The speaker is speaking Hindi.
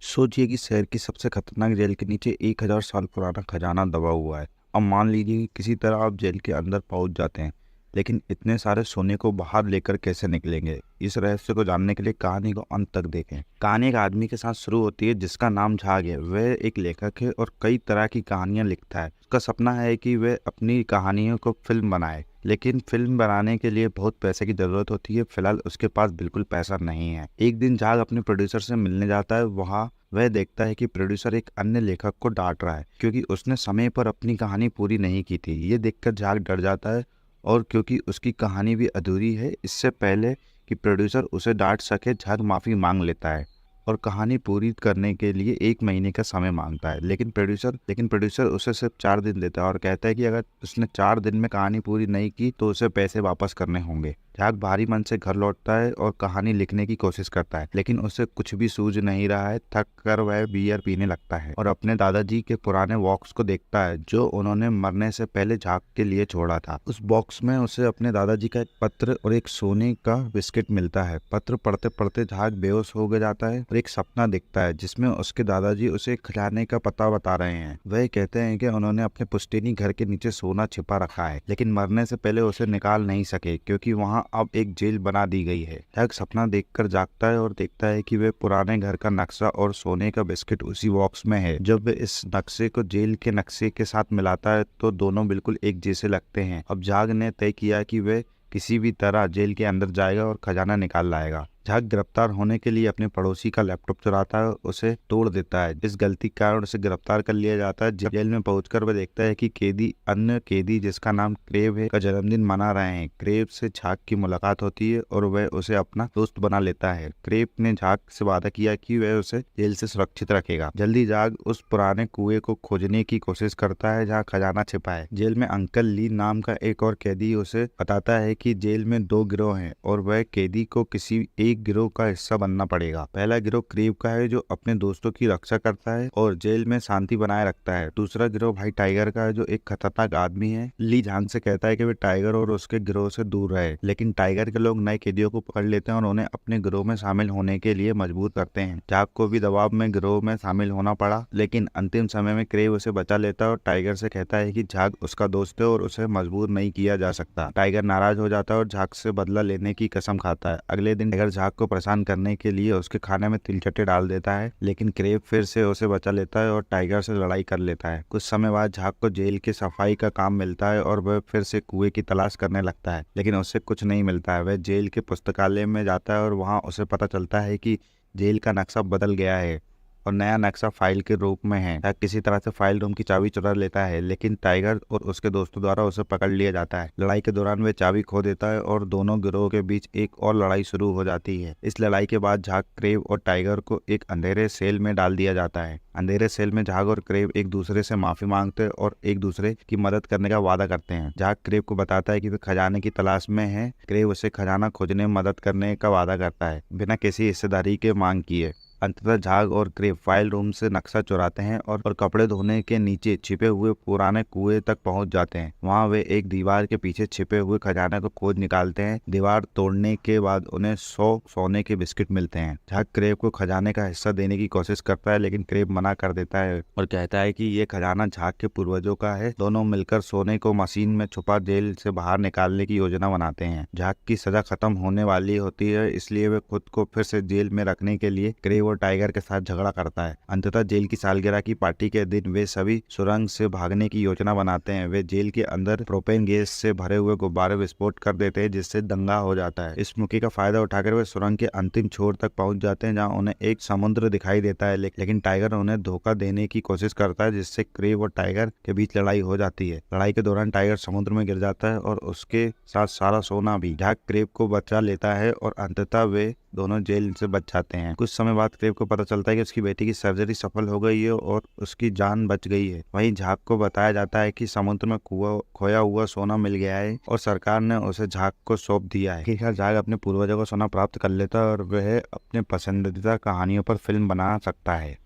सोचिए कि शहर की सबसे खतरनाक जेल के नीचे 1000 साल पुराना खजाना दबा हुआ है। अब मान लीजिए कि किसी तरह आप जेल के अंदर पहुंच जाते हैं, लेकिन इतने सारे सोने को बाहर लेकर कैसे निकलेंगे? इस रहस्य को जानने के लिए कहानी को अंत तक देखें। कहानी एक आदमी के साथ शुरू होती है जिसका नाम झाग है। वह एक लेखक है और कई तरह की कहानियां लिखता है। उसका सपना है कि वह अपनी कहानियों को फिल्म बनाए, लेकिन फिल्म बनाने के लिए बहुत पैसे की जरूरत होती है। फिलहाल उसके पास बिल्कुल पैसा नहीं है। एक दिन झाग अपने प्रोड्यूसर से मिलने जाता है। वहाँ वह देखता है कि प्रोड्यूसर एक अन्य लेखक को डांट रहा है क्योंकि उसने समय पर अपनी कहानी पूरी नहीं की थी। ये देखकर झाग डर जाता है और क्योंकि उसकी कहानी भी अधूरी है, इससे पहले कि प्रोड्यूसर उसे डांट सके, झाग माफ़ी मांग लेता है और कहानी पूरी करने के लिए 1 महीने का समय मांगता है। लेकिन प्रोड्यूसर उसे सिर्फ 4 दिन देता है और कहता है कि अगर उसने 4 दिन में कहानी पूरी नहीं की तो उसे पैसे वापस करने होंगे। झाग भारी मन से घर लौटता है और कहानी लिखने की कोशिश करता है, लेकिन उसे कुछ भी सूझ नहीं रहा है। थक कर वह बियर पीने लगता है और अपने दादाजी के पुराने बॉक्स को देखता है जो उन्होंने मरने से पहले झाग के लिए छोड़ा था। उस बॉक्स में उसे अपने दादाजी का एक पत्र और एक सोने का बिस्किट मिलता है। पत्र पढ़ते पढ़ते झाग बेहोश हो गया जाता है और एक सपना दिखता है जिसमें उसके दादाजी उसे खजाने का पता बता रहे हैं। वह कहते हैं कि उन्होंने अपने पुश्तैनी घर के नीचे सोना छिपा रखा है, लेकिन मरने से पहले उसे निकाल नहीं सके क्योंकि वहाँ अब एक जेल बना दी गई है। झाग सपना देखकर जागता है और देखता है कि वह पुराने घर का नक्शा और सोने का बिस्किट उसी बॉक्स में है। जब वह इस नक्शे को जेल के नक्शे के साथ मिलाता है तो दोनों बिल्कुल एक जैसे लगते हैं। अब झाग ने तय किया कि वह किसी भी तरह जेल के अंदर जाएगा और खजाना निकाल लाएगा। झाग गिरफ्तार होने के लिए अपने पड़ोसी का लैपटॉप चुराता है, उसे तोड़ देता है। इस गलती के कारण उसे गिरफ्तार कर लिया जाता है। जेल में पहुंचकर वह देखता है कि अन्य कैदी जिसका नाम क्रेव है का जन्मदिन मना रहे हैं। क्रेव से झाग की मुलाकात होती है और वह उसे अपना दोस्त बना लेता है। क्रेव ने झाग से वादा किया कि वह उसे जेल से सुरक्षित रखेगा। जल्दी झाग उस पुराने कुएं को खोजने की कोशिश करता है जहाँ खजाना छिपा है। जेल में अंकल ली नाम का एक और कैदी उसे बताता है कि जेल में 2 गिरोह हैं और वह कैदी को किसी एक गिरोह का हिस्सा बनना पड़ेगा। पहला गिरोह क्रीव का है जो अपने दोस्तों की रक्षा करता है और जेल में शांति बनाए रखता है। दूसरा गिरोह भाई टाइगर का है जो एक खतरनाक आदमी है। ली झांग से कहता है कि वे टाइगर और उसके गिरोह से दूर रहे, लेकिन टाइगर के लोग नए कैदियों को पकड़ लेते हैं और उन्हें अपने गिरोह में शामिल होने के लिए मजबूर करते हैं। झाग को भी दबाव में गिरोह में शामिल होना पड़ा, लेकिन अंतिम समय में क्रेव उसे बचा लेता है और टाइगर से कहता है कि झाग उसका दोस्त है और उसे मजबूर नहीं किया जा सकता। टाइगर नाराज हो जाता है और झाग से बदला लेने की कसम खाता है। अगले दिन टाइगर झाग को परेशान करने के लिए उसके खाने में तिलचट्टे डाल देता है, लेकिन क्रेव फिर से उसे बचा लेता है और टाइगर से लड़ाई कर लेता है। कुछ समय बाद झाग को जेल की सफाई का काम मिलता है और वह फिर से कुएं की तलाश करने लगता है, लेकिन उससे कुछ नहीं मिलता है। वह जेल के पुस्तकालय में जाता है और वहाँ उसे पता चलता है कि जेल का नक्शा बदल गया है और नया नक्शा फाइल के रूप में है। टाइगर किसी तरह से फाइल रूम की चाबी चुरा लेता है, लेकिन टाइगर और उसके दोस्तों द्वारा उसे पकड़ लिया जाता है। लड़ाई के दौरान वे चाबी खो देता है और दोनों गिरोह के बीच एक और लड़ाई शुरू हो जाती है। इस लड़ाई के बाद झाग, क्रेव और टाइगर को एक अंधेरे सेल में डाल दिया जाता है। अंधेरे सेल में झाग और क्रेव एक दूसरे से माफी मांगते और एक दूसरे की मदद करने का वादा करते हैं। झाग क्रेव को बताता है कि वे खजाने की तलाश में है। क्रेव उसे खजाना खोजने में मदद करने का वादा करता है बिना किसी हिस्सेदारी के मांग किए। अंततः झाग और क्रेव फाइल रूम से नक्शा चुराते हैं और कपड़े धोने के नीचे छिपे हुए पुराने कुएं तक पहुंच जाते हैं। वहां वे एक दीवार के पीछे छिपे हुए खजाने को खोज निकालते हैं। दीवार तोड़ने के बाद उन्हें 100 सोने के बिस्किट मिलते हैं। झाग क्रेव को खजाने का हिस्सा देने की कोशिश करता है, लेकिन क्रेव मना कर देता है और कहता है कि ये खजाना झाग के पूर्वजों का है। दोनों मिलकर सोने को मशीन में छुपा जेल से बाहर निकालने की योजना बनाते हैं। झाग की सजा खत्म होने वाली होती है, इसलिए वे खुद को फिर से जेल में रखने के लिए क्रेव और टाइगर के साथ झगड़ा करता है। अंततः जेल की सालगिरह की पार्टी के दिन वे सभी सुरंग से भागने की योजना बनाते हैं। वे जेल के अंदर प्रोपेन गैस से भरे हुए गुब्बारे विस्फोट कर देते हैं, जिससे दंगा हो जाता है। इस मौके का फायदा उठाकर वे सुरंग के अंतिम छोर तक पहुंच जाते हैं, जहां उन्हें एक समुद्र दिखाई देता है, लेकिन टाइगर उन्हें धोखा देने की कोशिश करता है, जिससे क्रेव और टाइगर के बीच लड़ाई हो जाती है। लड़ाई के दौरान टाइगर समुद्र में गिर जाता है और उसके साथ सारा सोना भी। झाग क्रेव को बचा लेता है और अंततः वे दोनों जेल से बच जाते हैं। कुछ समय बाद क्रेव को पता चलता है कि उसकी बेटी की सर्जरी सफल हो गई है और उसकी जान बच गई है। वहीं झाग को बताया जाता है कि समुद्र में खोया हुआ सोना मिल गया है और सरकार ने उसे झाग को सौंप दिया है। आखिरकार झाग अपने पूर्वजों को सोना प्राप्त कर लेता है और वह अपने पसंदीदा कहानियों पर फिल्म बना सकता है।